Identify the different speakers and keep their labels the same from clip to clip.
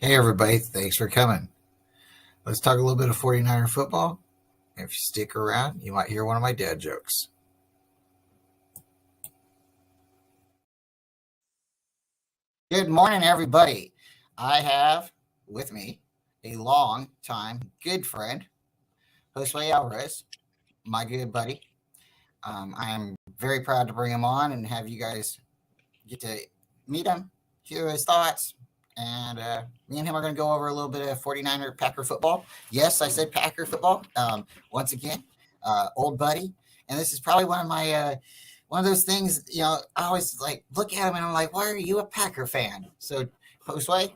Speaker 1: Hey, everybody. Thanks for coming. Let's talk a little bit of 49er football. If you stick around, you might hear one of my dad jokes. Good morning, everybody. I have with me a long time good friend, Josue Alvarez, my good buddy. I am very proud to bring him on and have you guys get to meet him, hear his thoughts. And me and him are going to go over a little bit of 49er Packer football. Yes, I said Packer football. Once again, old buddy. And this is probably one of those things, I always like look at him and I'm like, why are you a Packer fan? So, Josue,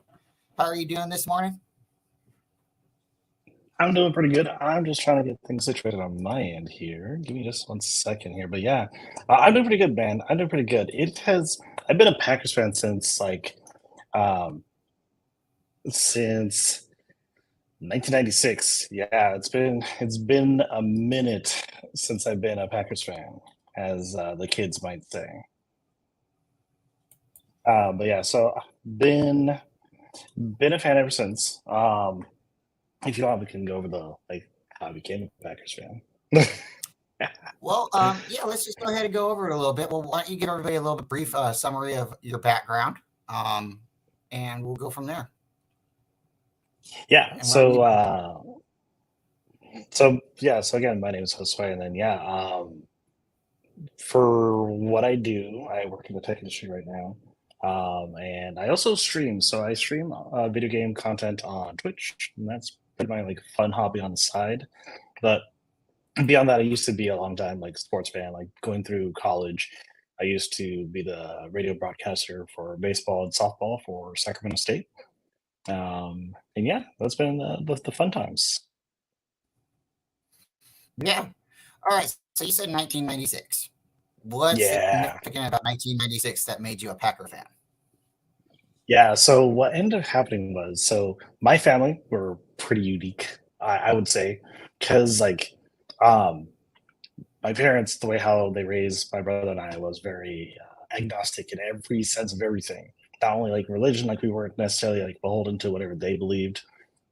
Speaker 1: how are you doing this morning?
Speaker 2: I'm doing pretty good. I'm just trying to get things situated on my end here. Give me just 1 second here. But yeah, I'm doing pretty good, man. I'm doing pretty good. I've been a Packers fan um, since 1996. Yeah, it's been a minute since I've been a Packers fan, as the kids might say. But yeah, so been been a fan ever since. If you want, we can go over the like how I became a Packers fan.
Speaker 1: Well, yeah, let's just go ahead and go over it a little bit. Well, why don't you give everybody a little bit brief summary of your background, um, and we'll go from there.
Speaker 2: Yeah.
Speaker 1: And why don't
Speaker 2: So
Speaker 1: you?
Speaker 2: uh so yeah, so again, my name is Josue, and then for what I do, I work in the tech industry right now. And I also stream. So I stream video game content on Twitch, and that's been my like fun hobby on the side. But beyond that, I used to be a long time like sports fan, like going through college. I used to be the radio broadcaster for baseball and softball for Sacramento State. And yeah, that's been the fun times.
Speaker 1: Yeah. All right. So you said 1996. What's
Speaker 2: Yeah.
Speaker 1: significant about 1996 that made you a Packer fan?
Speaker 2: Yeah, so what ended up happening was, so my family were pretty unique, I would say, because um, my parents, the way how they raised my brother and I was very agnostic in every sense of everything. Not only like religion, like we weren't necessarily like beholden to whatever they believed,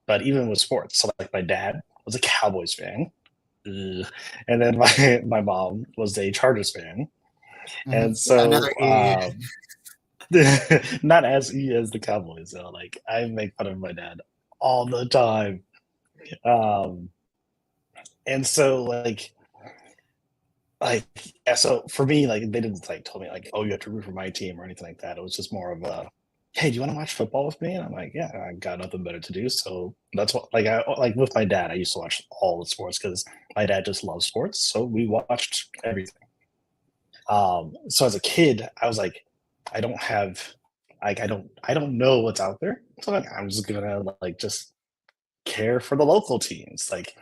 Speaker 2: but even with sports. So like my dad was a Cowboys fan, ugh, and then my mom was a Chargers fan,
Speaker 1: Mhm.
Speaker 2: and
Speaker 1: Yeah, another
Speaker 2: not as E as the Cowboys, though. Like I make fun of my dad all the time. Um, and so like yeah, so for me, like they didn't like tell me like, oh, you have to root for my team or anything like that. It was just more of a, hey, do you want to watch football with me? And I'm like, yeah, I got nothing better to do. So that's what I like with my dad. I used to watch all the sports because my dad just loves sports. So we watched everything. So as a kid, I was like, I don't have I don't know what's out there. So like, I'm just gonna like just care for the local teams. Like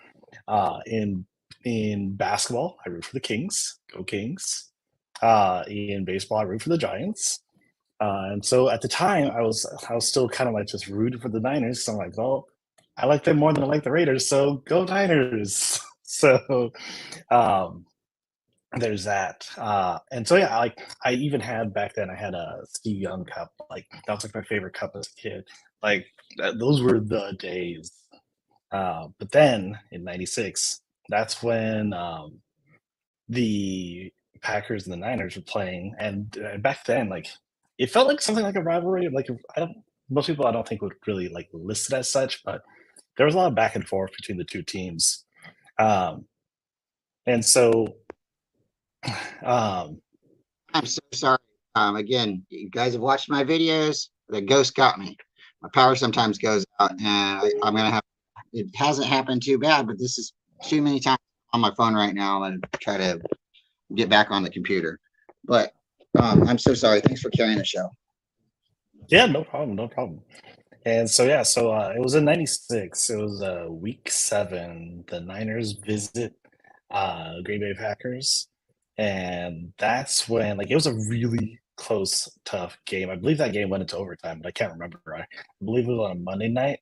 Speaker 2: in basketball, I root for the Kings. Go Kings. In baseball, I root for the Giants. And so at the time, I was still kind of like just rooting for the Niners. So I'm like, well, I like them more than I like the Raiders, so go Niners. So um, there's that. And so yeah, like I even had back then I had a Steve Young cup. Like that was like my favorite cup as a kid. Like those were the days. But then in '96, that's when the Packers and the Niners were playing, and back then, like it felt like something like a rivalry. Like I don't, most people I don't think would really like list it as such, but there was a lot of back and forth between the two teams. Um, and so um,
Speaker 1: I'm so sorry. Again, you guys have watched my videos. The ghost got me. My power sometimes goes out, and I'm gonna have. It hasn't happened too bad, but this is too many times on my phone right now. I'm gonna try to get back on the computer. But I'm so sorry. Thanks for carrying the show.
Speaker 2: yeah, no problem, no problem. And so yeah, so it was in '96. It was week 7. The Niners visit Green Bay Packers, and that's when like it was a really close, tough game. I believe that game went into overtime, but I can't remember. I believe it was on a Monday night.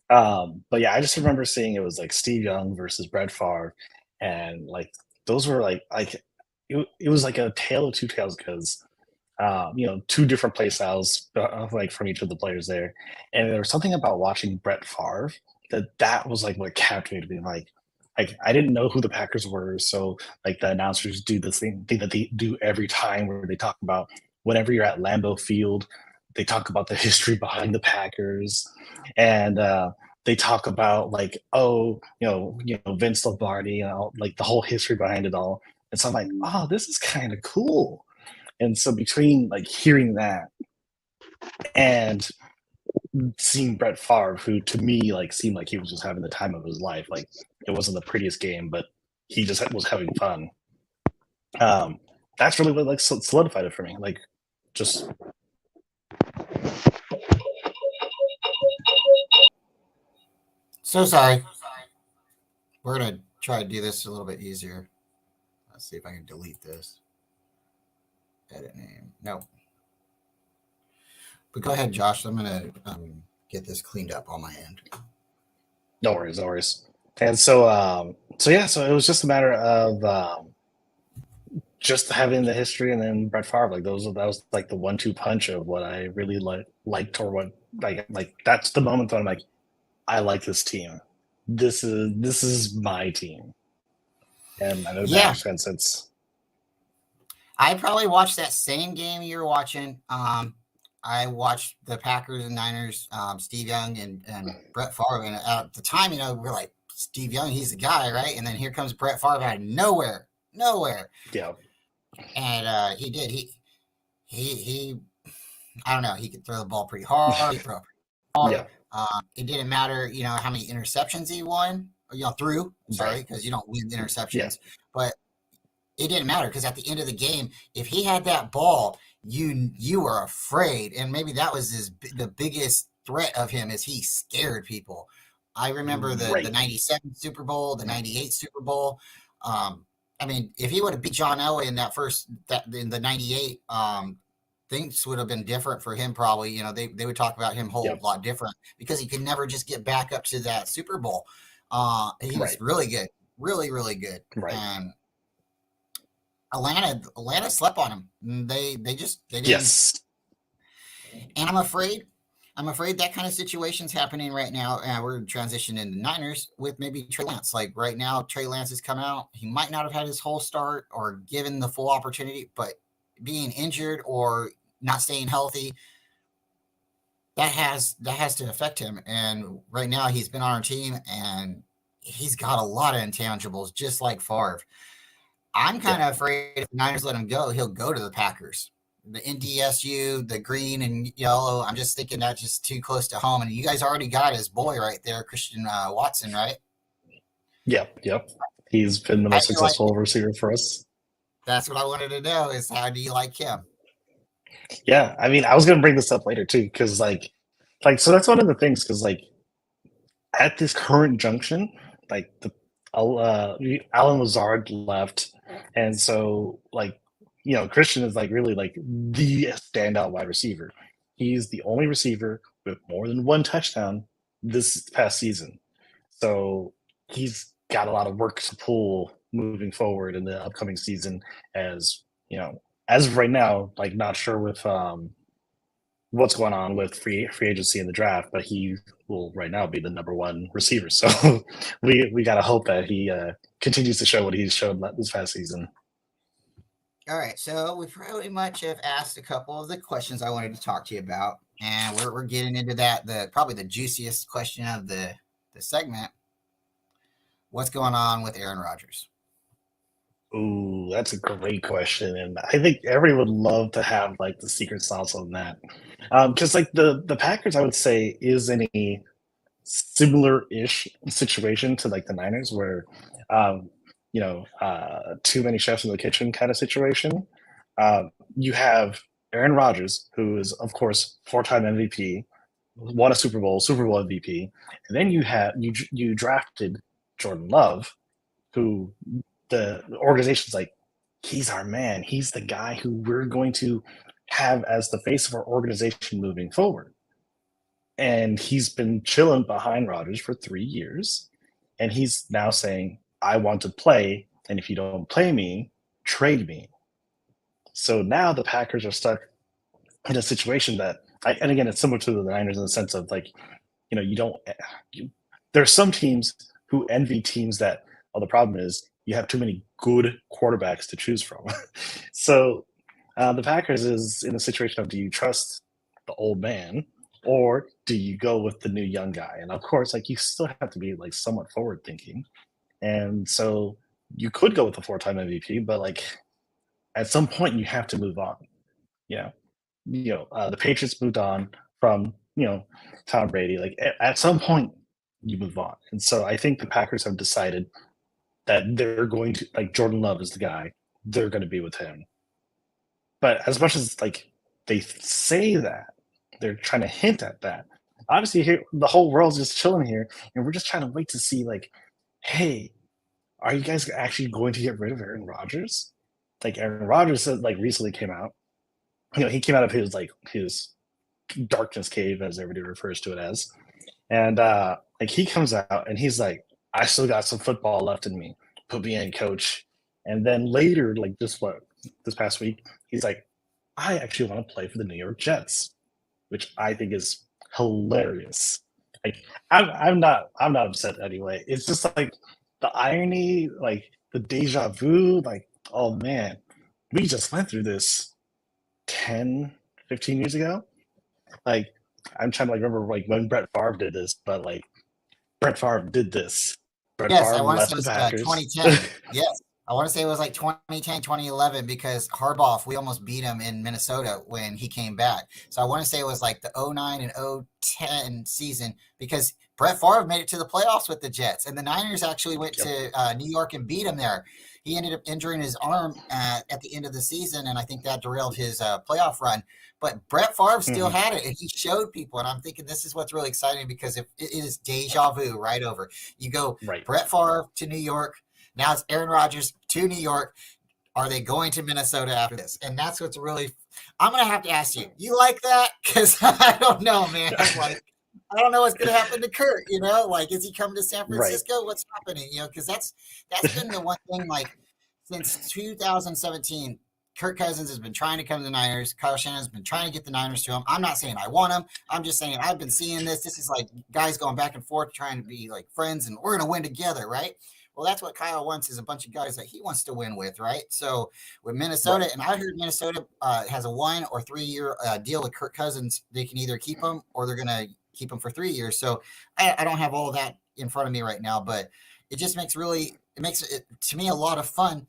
Speaker 2: But yeah, I just remember seeing it was like Steve Young versus Brett Favre, and like those were like it was like a tale of two tales because two different play styles like from each of the players there. And there was something about watching Brett Favre that was like what captivated me. Like I didn't know who the Packers were, so like the announcers do this thing that they do every time where they talk about whenever you're at Lambeau Field, they talk about the history behind the Packers, and they talk about like, oh, Vince Lombardi and all, like the whole history behind it all. And so I'm like, oh, this is kind of cool. And so between like hearing that and seeing Brett Favre, who to me like seemed like he was just having the time of his life, like it wasn't the prettiest game, but he just was having fun. That's really what like solidified it for me. Like just
Speaker 1: So sorry. We're gonna try to do this a little bit easier. Let's see if I can delete this. Edit name. No. But go ahead, Josh. I'm gonna get this cleaned up on my end.
Speaker 2: no worries, no worries. And so it was just a matter of just having the history and then Brett Favre. Like that was like the 1-2 punch of what I really liked or what like that's the moment that I'm like, I like this team. This is my team. And I know
Speaker 1: Yeah.
Speaker 2: that makes sense.
Speaker 1: I probably watched that same game you were watching. I watched the Packers and Niners, Steve Young and Brett Favre. And at the time, we're like, Steve Young, he's the guy, right? And then here comes Brett Favre out of nowhere.
Speaker 2: Yeah.
Speaker 1: And he did. He I don't know. He could throw the ball pretty hard. He throw pretty hard.
Speaker 2: Yeah.
Speaker 1: It didn't matter, how many interceptions he won, or, threw. Sorry, because you don't win interceptions.
Speaker 2: Yeah.
Speaker 1: But it didn't matter because at the end of the game, if he had that ball, you were afraid, and maybe that was the biggest threat of him is he scared people. I remember the 97 Super Bowl, the 98 Super Bowl. I mean, if he would have beat John Elway in in the 98, things would have been different for him probably. They would talk about him a whole lot different because he could never just get back up to that Super Bowl. He was really good, really, really good.
Speaker 2: Right.
Speaker 1: And Atlanta slept on him. They didn't.
Speaker 2: Yes.
Speaker 1: And I'm afraid that kind of situation's happening right now. And we're transitioning into Niners with maybe Trey Lance. Like right now, Trey Lance has come out. He might not have had his whole start or given the full opportunity, but being injured or not staying healthy, that has to affect him. And right now he's been on our team and he's got a lot of intangibles, just like Favre. I'm kind of afraid if the Niners let him go, he'll go to the Packers. The NDSU, the green and yellow. I'm just thinking that's just too close to home. And you guys already got his boy right there, Christian Watson, right?
Speaker 2: Yep. He's been the most successful receiver for us.
Speaker 1: That's what I wanted to know is how do you like him?
Speaker 2: Yeah, I mean, I was going to bring this up later too, because like, so that's one of the things, because like at this current junction, like Allen Lazard left, and so like Christian is like really like the standout wide receiver. He's the only receiver with more than one touchdown this past season, so he's got a lot of work to pull moving forward in the upcoming season. As of right now, like not sure with what's going on with free agency in the draft, but he will right now be the number one receiver. So we got to hope that he continues to show what he's shown this past season.
Speaker 1: All right, so we pretty much have asked a couple of the questions I wanted to talk to you about, and we're getting into that probably the juiciest question of the segment. What's going on with Aaron Rodgers?
Speaker 2: Ooh, that's a great question, and I think everyone would love to have like the secret sauce on that, because like the Packers, I would say, is in a similar-ish situation to like the Niners, where too many chefs in the kitchen kind of situation. You have Aaron Rodgers, who is of course 4-time MVP, won a Super Bowl MVP, and then you drafted Jordan Love, who the organization's like, he's our man. He's the guy who we're going to have as the face of our organization moving forward. And he's been chilling behind Rodgers for 3 years. And he's now saying, I want to play. And if you don't play me, trade me. So now the Packers are stuck in a situation that, and again, it's similar to the Niners in the sense of like, you don't. There's some teams who envy teams that. Well, the problem is you have too many good quarterbacks to choose from. So the Packers is in a situation of, do you trust the old man or do you go with the new young guy? And of course, like, you still have to be like somewhat forward thinking. And so you could go with the 4-time MVP, but like at some point you have to move on. You know, the Patriots moved on from Tom Brady. Like at some point you move on, and so I think the Packers have decided that they're going to, like, Jordan Love is the guy. They're going to be with him. But as much as like they say that, they're trying to hint at that. Obviously, here the whole world's just chilling here, and we're just trying to wait to see, like, hey, are you guys actually going to get rid of Aaron Rodgers? Like, Aaron Rodgers said, like, recently came out. He came out of his darkness cave, as everybody refers to it as, and like, he comes out and he's like, I still got some football left in me. Put me in, coach. And then later, like this past week, he's like, I actually want to play for the New York Jets, which I think is hilarious. Like, I'm not upset anyway. It's just like the irony, like the deja vu, like, oh man, we just went through this 10, 15 years ago. Like, I'm trying to like remember like when Brett Favre did this, but like Brett Favre did this. Brett
Speaker 1: Yes, I
Speaker 2: Favre
Speaker 1: want to say
Speaker 2: left
Speaker 1: it
Speaker 2: the
Speaker 1: was
Speaker 2: Packers.
Speaker 1: 2010. Yes. I want to say it was like 2010, 2011 because Harbaugh, we almost beat him in Minnesota when he came back. So I want to say it was like the 09 and 010 season because Brett Favre made it to the playoffs with the Jets, and the Niners actually went
Speaker 2: Yep.
Speaker 1: to New York and beat him there. He ended up injuring his arm at the end of the season, and I think that derailed his playoff run. But Brett Favre still
Speaker 2: Mhm.
Speaker 1: had it, and he showed people. And I'm thinking this is what's really exciting because it is deja vu right over. You go
Speaker 2: Right.
Speaker 1: Brett Favre to New York. Now it's Aaron Rodgers to New York. Are they going to Minnesota after this? And that's what's really. I'm gonna have to ask you. You like that? Because I don't know, man. Like, I don't know what's gonna happen to Kurt. Like, is he coming to San
Speaker 2: Right.
Speaker 1: Francisco? What's happening? Because that's been the one thing. Like, since 2017, Kirk Cousins has been trying to come to the Niners. Kyle Shanahan's been trying to get the Niners to him. I'm not saying I want him. I'm just saying I've been seeing this. This is like guys going back and forth trying to be like friends, and we're gonna win together, right? Well, that's what Kyle wants is a bunch of guys that he wants to win with, right? So with Minnesota,
Speaker 2: Right.
Speaker 1: and I heard Minnesota has a 1 or 3 year deal with Kirk Cousins. They can either keep him or they're going to keep him for 3 years. So I don't have all of that in front of me right now, but it just makes it to me a lot of fun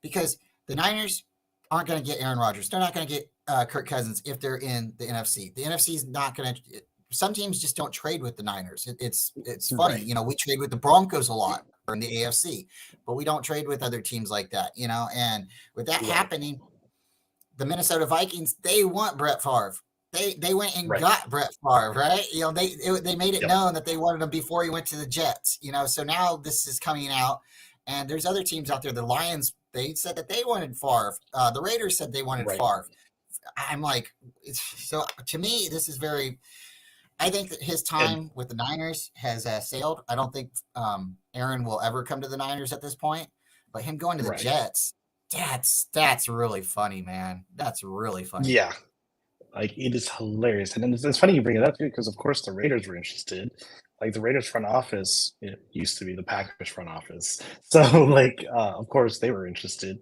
Speaker 1: because the Niners aren't going to get Aaron Rodgers. They're not going to get Kirk Cousins if they're in the NFC. The NFC is not going to. Some teams just don't trade with the Niners. It's funny,
Speaker 2: Right.
Speaker 1: we trade with the Broncos a lot in the AFC, but we don't trade with other teams like that, And with that
Speaker 2: Right.
Speaker 1: happening, the Minnesota Vikings, they want Brett Favre. They went and
Speaker 2: Right.
Speaker 1: got Brett Favre, right? They made it
Speaker 2: Yep.
Speaker 1: known that they wanted him before he went to the Jets, So now this is coming out, and there's other teams out there. The Lions, they said that they wanted Favre. The Raiders said they wanted
Speaker 2: Right.
Speaker 1: Favre. I'm like, so to me, this is very. I think that his
Speaker 2: And
Speaker 1: time with the Niners has sailed. I don't think Aaron will ever come to the Niners at this point. But him going to the
Speaker 2: right.
Speaker 1: Jets, that's really funny, man. That's really funny.
Speaker 2: Yeah. Like, it is hilarious. And then it's funny you bring it up too, because of course the Raiders were interested. Like, the Raiders front office, it used to be the Packers front office. So like, of course they were interested.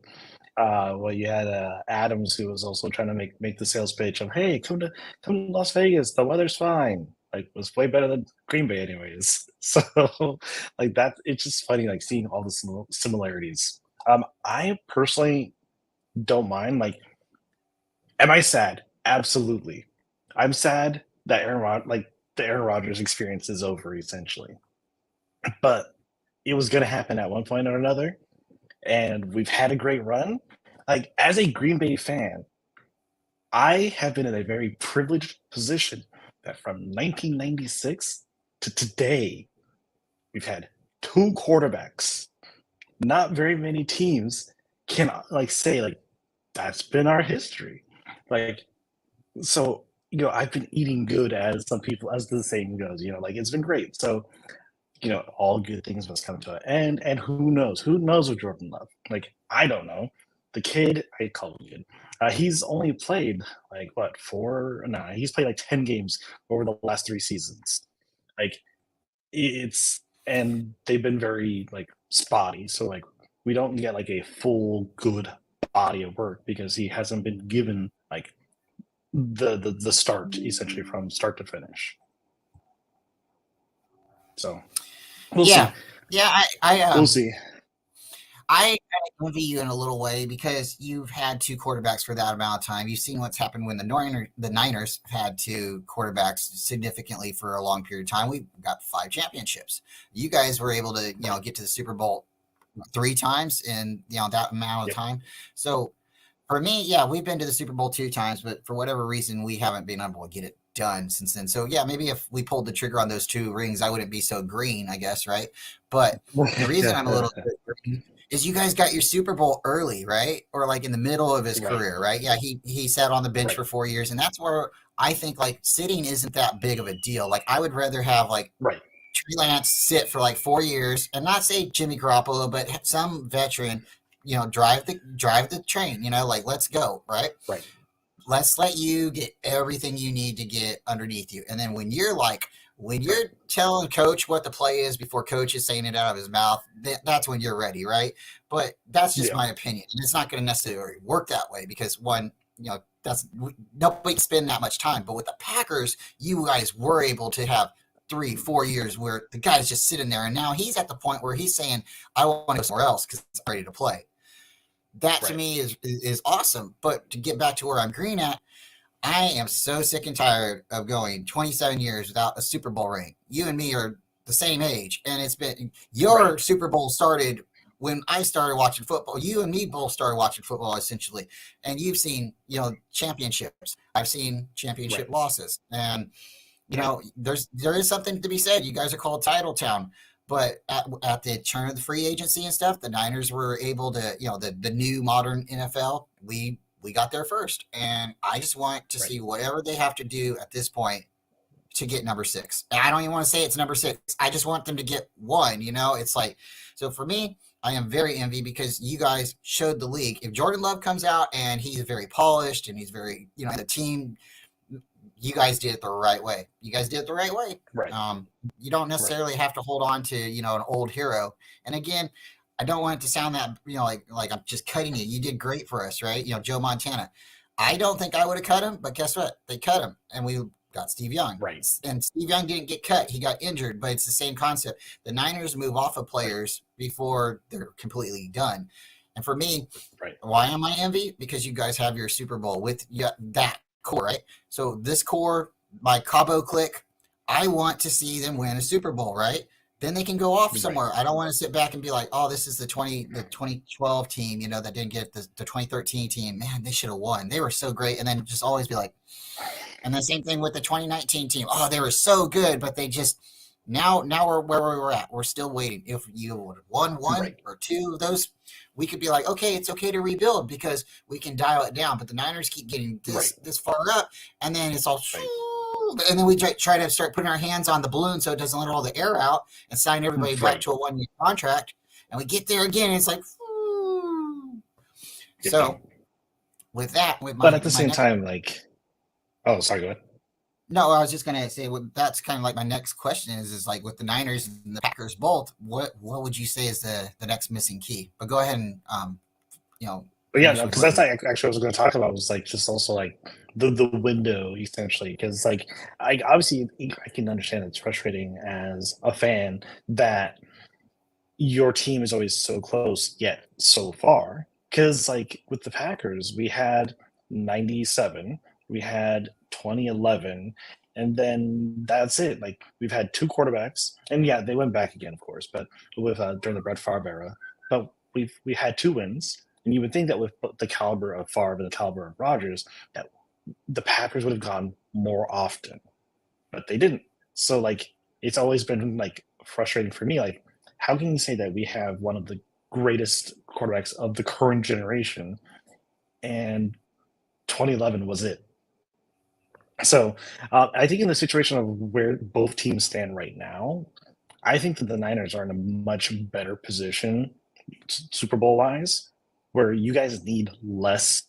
Speaker 2: Well, you had Adams, who was also trying to make the sales pitch of, hey, come to Las Vegas. The weather's fine. Like, it was way better than Green Bay, anyways. So like that, it's just funny, like seeing all the similarities. I personally don't mind. Like, am I sad? Absolutely. I'm sad that the Aaron Rodgers experience is over, essentially. But it was going to happen at one point or another, and we've had a great run. Like, as a Green Bay fan, I have been in a very privileged position that from 1996 to today, we've had two quarterbacks. Not very many teams can like say like that's been our history. Like, so I've been eating good, as some people, as the saying goes. Like, it's been great. So all good things must come to an end. And who knows? Who knows with Jordan Love? Like, I don't know. The kid, I call him kid. He's only played like what 4? No, he's played like 10 games over the last 3 seasons. Like it's and they've been very like spotty. So like we don't get like a full good body of work because he hasn't been given like the start essentially from start to finish. So we'll
Speaker 1: Yeah,
Speaker 2: see.
Speaker 1: yeah. I
Speaker 2: We'll see.
Speaker 1: I envy you in a little way because you've had two quarterbacks for that amount of time. You've seen what's happened when the Niners had two quarterbacks significantly for a long period of time. We got 5 championships. You guys were able to, get to the Super Bowl 3 times in that amount of
Speaker 2: Yep.
Speaker 1: time. So for me, yeah, we've been to the Super Bowl 2 times, but for whatever reason, we haven't been able to get it done since then. So yeah, maybe if we pulled the trigger on those 2 rings, I wouldn't be so green, I guess, right? But the reason I'm a little bit green is you guys got your Super Bowl early, right? Or like in the middle of his
Speaker 2: Right.
Speaker 1: career, right? Yeah, he sat on the bench
Speaker 2: Right.
Speaker 1: for 4 years, and that's where I think like sitting isn't that big of a deal. Like I would rather have like
Speaker 2: Right.
Speaker 1: Trey Lance sit for like 4 years, and not say Jimmy Garoppolo, but some veteran, drive the train. Like let's go, right?
Speaker 2: Right.
Speaker 1: Let's let you get everything you need to get underneath you, and then when you're telling coach what the play is before coach is saying it out of his mouth, that's when you're ready, right? But that's just
Speaker 2: Yeah.
Speaker 1: my opinion, and it's not going to necessarily work that way because one, that's nobody can spend that much time. But with the Packers, you guys were able to have 3-4 years where the guy's just sitting there, and now he's at the point where he's saying, "I want to go somewhere else because I'm ready to play." That to
Speaker 2: Right.
Speaker 1: me is awesome. But to get back to where I'm green at, I am so sick and tired of going 27 years without a Super Bowl ring. You and me are the same age, and it's been your
Speaker 2: Right.
Speaker 1: Super Bowl started when I started watching football. You and me both started watching football essentially, and you've seen championships. I've seen championship
Speaker 2: Right.
Speaker 1: losses, and
Speaker 2: Right.
Speaker 1: there is something to be said. You guys are called Title Town, but at the turn of the free agency and stuff, the Niners were able to, the new modern NFL. We got there first, and I just want to
Speaker 2: Right.
Speaker 1: see whatever they have to do at this point to get number 6. And I don't even want to say it's number 6. I just want them to get one. It's like, so for me, I am very envy because you guys showed the league. If Jordan Love comes out and he's very polished and he's very, the team, you guys did it the right way. You guys did it the right way.
Speaker 2: Right.
Speaker 1: You don't
Speaker 2: Right.
Speaker 1: necessarily have to hold on to, an old hero. And again, I don't want it to sound that, like I'm just cutting you. You did great for us, right? Joe Montana. I don't think I would have cut him, but guess what? They cut him, and we got Steve Young.
Speaker 2: Right.
Speaker 1: And Steve Young didn't get cut. He got injured, but it's the same concept. The Niners move off of players before they're completely done. And for me,
Speaker 2: Right.
Speaker 1: why am I envy? Because you guys have your Super Bowl with that core, right? So this core, my Cabo click, I want to see them win a Super Bowl, right? Then they can go off somewhere.
Speaker 2: Right.
Speaker 1: I don't want to sit back and be like, oh, this is the 2012 team, that didn't get the 2013 team. Man, they should have won. They were so great. And then just always be like, and the same thing with the 2019 team. Oh, they were so good, but they just now we're where we were at. We're still waiting. If you would have won one
Speaker 2: Right.
Speaker 1: or two of those, we could be like, okay, it's okay to rebuild because we can dial it down. But the Niners keep getting this far up, and then it's all, and then we try to start putting our hands on the balloon so it doesn't let all the air out and sign everybody back to a 1-year contract. And we get there again, and it's like, so with that,
Speaker 2: but at the same time, like, oh, sorry, go ahead.
Speaker 1: No, I was just gonna say that's kind of like my next question is like with the Niners and the Packers both, what would you say is the next missing key? But go ahead and
Speaker 2: But yeah, no, because that's like actually what I was going to talk about was like just also like the window essentially because like I obviously I can understand it's frustrating as a fan that your team is always so close yet so far because like with the Packers we had 97, we had 2011, and then that's it. Like we've had 2 quarterbacks, and yeah, they went back again, of course, but with during the Brett Favre era, but we had 2 wins. And you would think that with the caliber of Favre and the caliber of Rodgers, that the Packers would have gone more often, but they didn't. So like, it's always been like frustrating for me. Like, how can you say that we have one of the greatest quarterbacks of the current generation, and 2011 was it? So I think in the situation of where both teams stand right now, I think that the Niners are in a much better position, Super Bowl wise, where you guys need less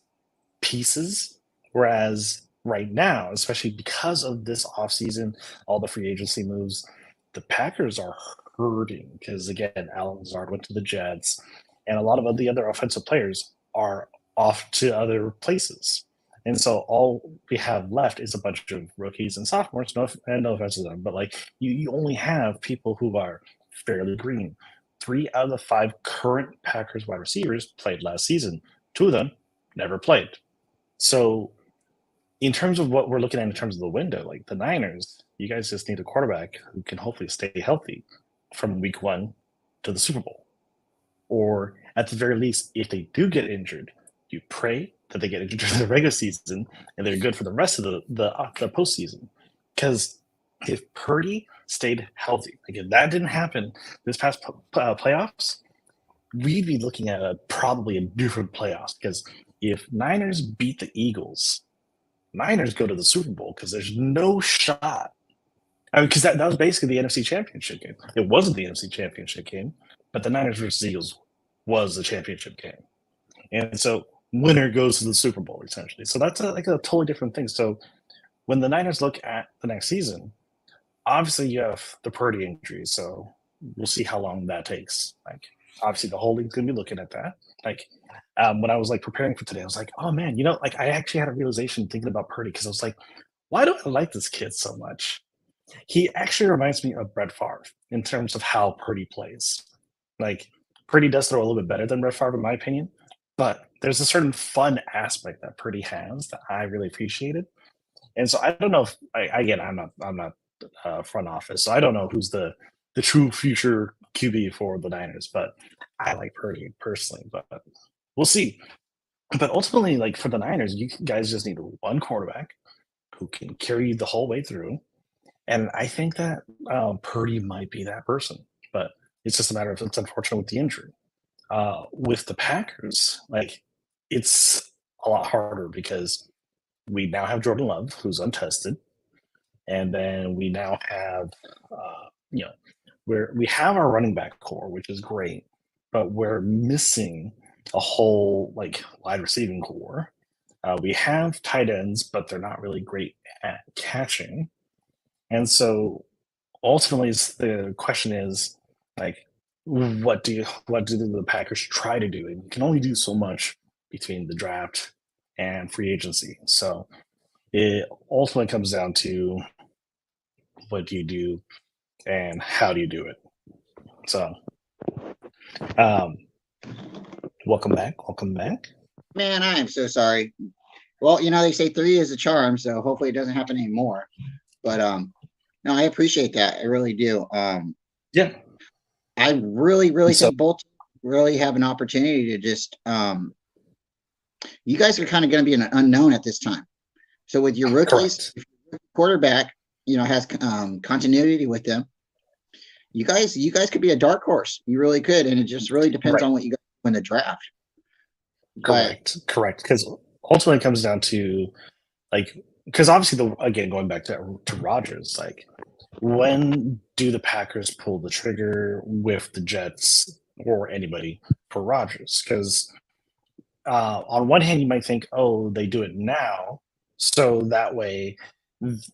Speaker 2: pieces. Whereas right now, especially because of this offseason, all the free agency moves, the Packers are hurting because, again, Alan Lazard went to the Jets, and a lot of the other offensive players are off to other places. And so all we have left is a bunch of rookies and sophomores. No offense to them, but like you only have people who are fairly green. 3 out of the 5 current Packers wide receivers played last season. 2 of them never played. So in terms of what we're looking at in terms of the window, like the Niners, you guys just need a quarterback who can hopefully stay healthy from week 1 to the Super Bowl. Or at the very least, if they do get injured, you pray that they get injured during the regular season and they're good for the rest of the postseason. Because if Purdy stayed healthy, again, that didn't happen this past playoffs, we'd be looking at probably a different playoffs. Because if Niners beat the Eagles, Niners go to the Super Bowl because there's no shot. I mean, because that was basically the NFC Championship game. It wasn't the NFC Championship game, but the Niners versus Eagles was the championship game. And so winner goes to the Super Bowl, essentially. So that's like a totally different thing. So when the Niners look at the next season, obviously you have the Purdy injury. So we'll see how long that takes. Like, obviously the whole league's going to be looking at that. Like, when I was like preparing for today, I was like, oh man, like I actually had a realization thinking about Purdy because I was like, why do I like this kid so much? He actually reminds me of Brett Favre in terms of how Purdy plays. Like, Purdy does throw a little bit better than Brett Favre, in my opinion, but there's a certain fun aspect that Purdy has that I really appreciated. And so I don't know if I'm not front office, so I don't know who's the true future QB for the Niners, but I like Purdy personally, but we'll see. But ultimately, like for the Niners, you guys just need one quarterback who can carry you the whole way through. And I think that Purdy might be that person, but it's just a matter of it's unfortunate with the injury. With the Packers, like it's a lot harder because we now have Jordan Love, who's untested, and then we now have, we have our running back core, which is great, but we're missing a whole like wide receiving core. We have tight ends, but they're not really great at catching. And so ultimately the question is like, what do the Packers try to do? And you can only do so much between the draft and free agency. So it ultimately comes down to what do you do and how do you do it? So welcome back.
Speaker 1: Man, I am so sorry. Well, they say 3 is a charm, so hopefully it doesn't happen anymore. But no, I appreciate that. I really do.
Speaker 2: Yeah.
Speaker 1: I really think both really have an opportunity to just you guys are kind of going to be an unknown at this time. So with your rookies, quarterback, has continuity with them. You guys could be a dark horse. You really could, and it just really depends on what you guys do in the draft.
Speaker 2: Correct. Because ultimately it comes down to because obviously again going back to Rodgers, like when do the Packers pull the trigger with the Jets or anybody for Rodgers? Because on one hand you might think, oh, they do it now, so that way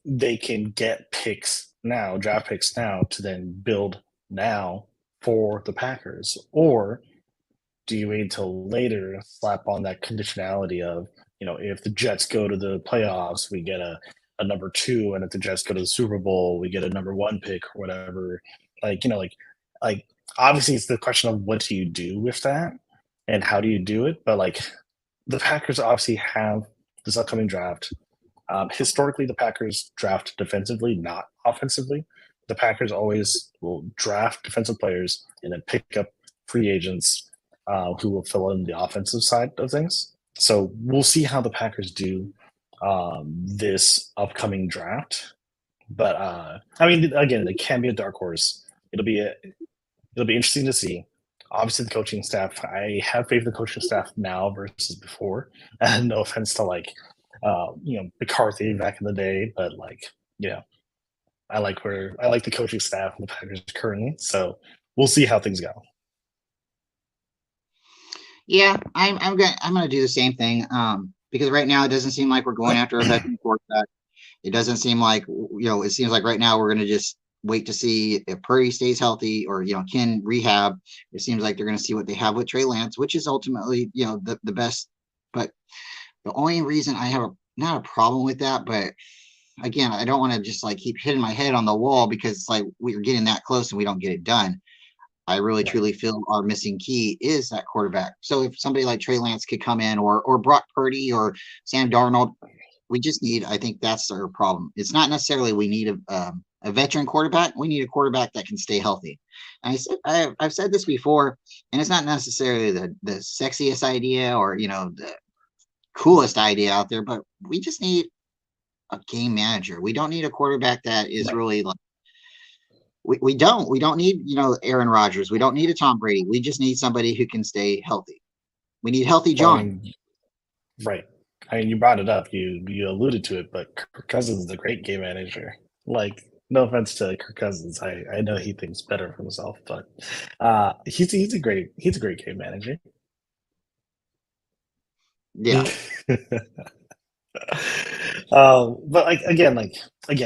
Speaker 2: they can get draft picks now to then build now for the Packers, or do you wait until later, slap on that conditionality of, if the Jets go to the playoffs, we get a number 2, and if the Jets go to the Super Bowl, we get a number 1 pick or whatever. Like obviously it's the question of what do you do with that and how do you do it? But like the Packers obviously have this upcoming draft. Historically, the Packers draft defensively, not offensively. The Packers always will draft defensive players and then pick up free agents who will fill in the offensive side of things. So we'll see how the Packers do this upcoming draft. But I mean, again, they can be a dark horse. It'll be interesting to see. Obviously, the coaching staff. I have faith in the coaching staff now versus before. And no offense to McCarthy back in the day, but I like the coaching staff and the Packers currently. So we'll see how things go.
Speaker 1: Yeah, I'm gonna do the same thing. because right now it doesn't seem like we're going after a veteran quarterback. It doesn't seem like, it seems like right now we're going to just wait to see if Purdy stays healthy or, can rehab. It seems like they're going to see what they have with Trey Lance, which is ultimately, the best. But the only reason I have not a problem with that, but again, I don't want to just like keep hitting my head on the wall because it's like we're getting that close and we don't get it done. I really truly feel our missing key is that quarterback. So if somebody like Trey Lance could come in or Brock Purdy or Sam Darnold, we just need, I think that's our problem. It's not necessarily we need a veteran quarterback. We need a quarterback that can stay healthy. And I've said this before, and it's not necessarily the sexiest idea or, the coolest idea out there, but we just need a game manager. We don't need a quarterback that is really like, we don't need, Aaron Rodgers. We don't need a Tom Brady. We just need somebody who can stay healthy. We need healthy John.
Speaker 2: Right. I mean, you brought it up. You alluded to it, but Kirk Cousins is a great game manager. Like, no offense to Kirk Cousins, I know he thinks better of himself, but he's a great game manager.
Speaker 1: Yeah.
Speaker 2: But again,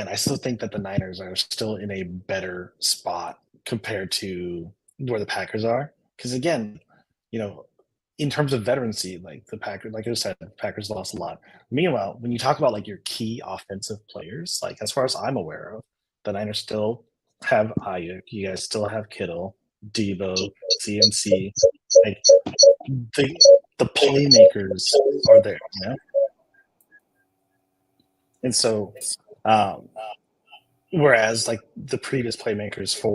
Speaker 2: I still think that the Niners are still in a better spot compared to where the Packers are. Because again, in terms of veterancy, like the Packers, like I said, the Packers lost a lot. Meanwhile, when you talk about like your key offensive players, like as far as I'm aware of, the Niners still have Ayuk. You guys still have Kittle, Debo, CMC. Like the playmakers are there, And so, whereas like the previous playmakers for